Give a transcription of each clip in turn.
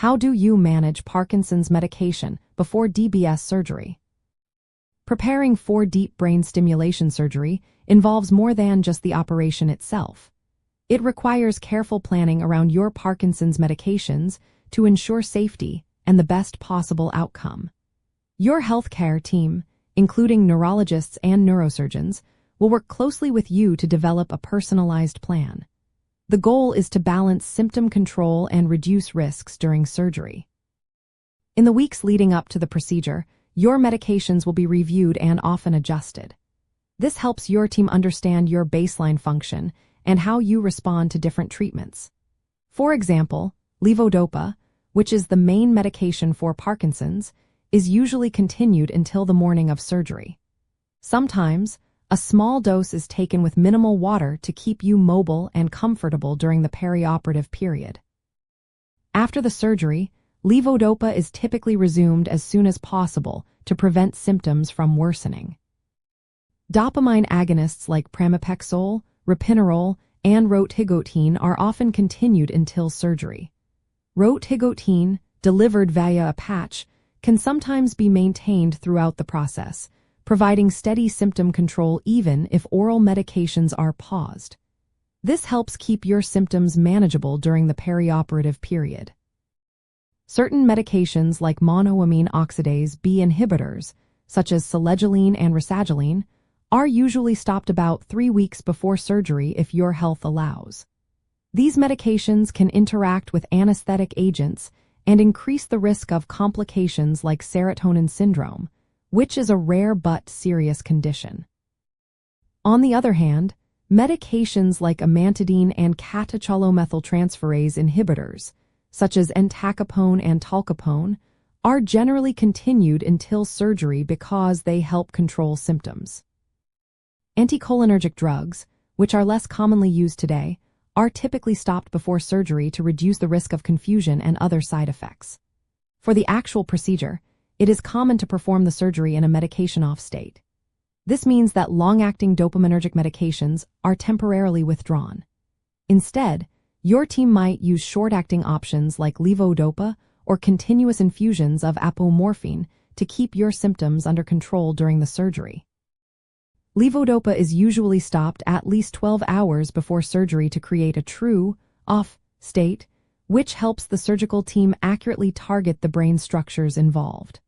How do you manage Parkinson's medication before DBS surgery? Preparing for deep brain stimulation surgery involves more than just the operation itself. It requires careful planning around your Parkinson's medications to ensure safety and the best possible outcome. Your healthcare team, including neurologists and neurosurgeons, will work closely with you to develop a personalized plan. The goal is to balance symptom control and reduce risks during surgery. In the weeks leading up to the procedure, your medications will be reviewed and often adjusted. This helps your team understand your baseline function and how you respond to different treatments. For example, levodopa, which is the main medication for Parkinson's, is usually continued until the morning of surgery. Sometimes, a small dose is taken with minimal water to keep you mobile and comfortable during the perioperative period. After the surgery, levodopa is typically resumed as soon as possible to prevent symptoms from worsening. Dopamine agonists like pramipexole, ropinirole, and rotigotine are often continued until surgery. Rotigotine, delivered via a patch, can sometimes be maintained throughout the process, providing steady symptom control even if oral medications are paused. This helps keep your symptoms manageable during the perioperative period. Certain medications like monoamine oxidase B inhibitors, such as selegiline and rasagiline, are usually stopped about 3 weeks before surgery if your health allows. These medications can interact with anesthetic agents and increase the risk of complications like serotonin syndrome, which is a rare but serious condition. On the other hand, medications like amantadine and catecholomethyltransferase inhibitors, such as entacapone and talcapone, are generally continued until surgery because they help control symptoms. Anticholinergic drugs, which are less commonly used today, are typically stopped before surgery to reduce the risk of confusion and other side effects. For the actual procedure, it is common to perform the surgery in a medication-off state. This means that long-acting dopaminergic medications are temporarily withdrawn. Instead, your team might use short-acting options like levodopa or continuous infusions of apomorphine to keep your symptoms under control during the surgery. Levodopa is usually stopped at least 12 hours before surgery to create a true, off state, which helps the surgical team accurately target the brain structures involved.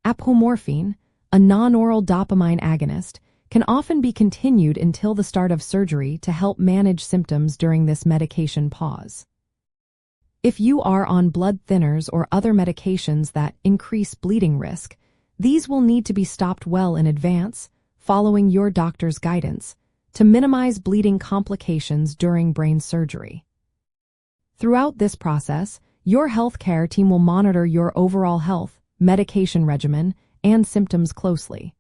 Apomorphine, a non-oral dopamine agonist, can often be continued until the start of surgery to help manage symptoms during this medication pause. If you are on blood thinners or other medications that increase bleeding risk, these will need to be stopped well in advance, following your doctor's guidance, to minimize bleeding complications during brain surgery. Throughout this process, your healthcare team will monitor your overall health, medication regimen, and symptoms closely.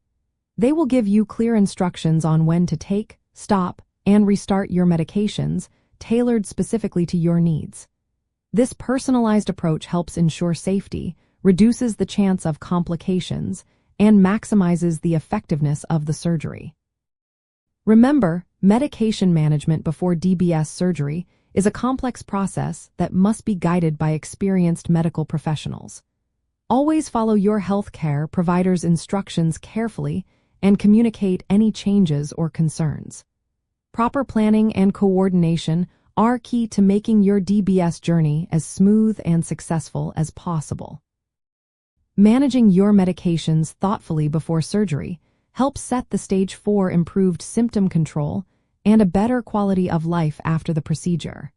They will give you clear instructions on when to take, stop, and restart your medications, tailored specifically to your needs. This personalized approach helps ensure safety, reduces the chance of complications, and maximizes the effectiveness of the surgery. Remember, medication management before DBS surgery is a complex process that must be guided by experienced medical professionals. Always follow your healthcare provider's instructions carefully and communicate any changes or concerns. Proper planning and coordination are key to making your DBS journey as smooth and successful as possible. Managing your medications thoughtfully before surgery helps set the stage for improved symptom control and a better quality of life after the procedure.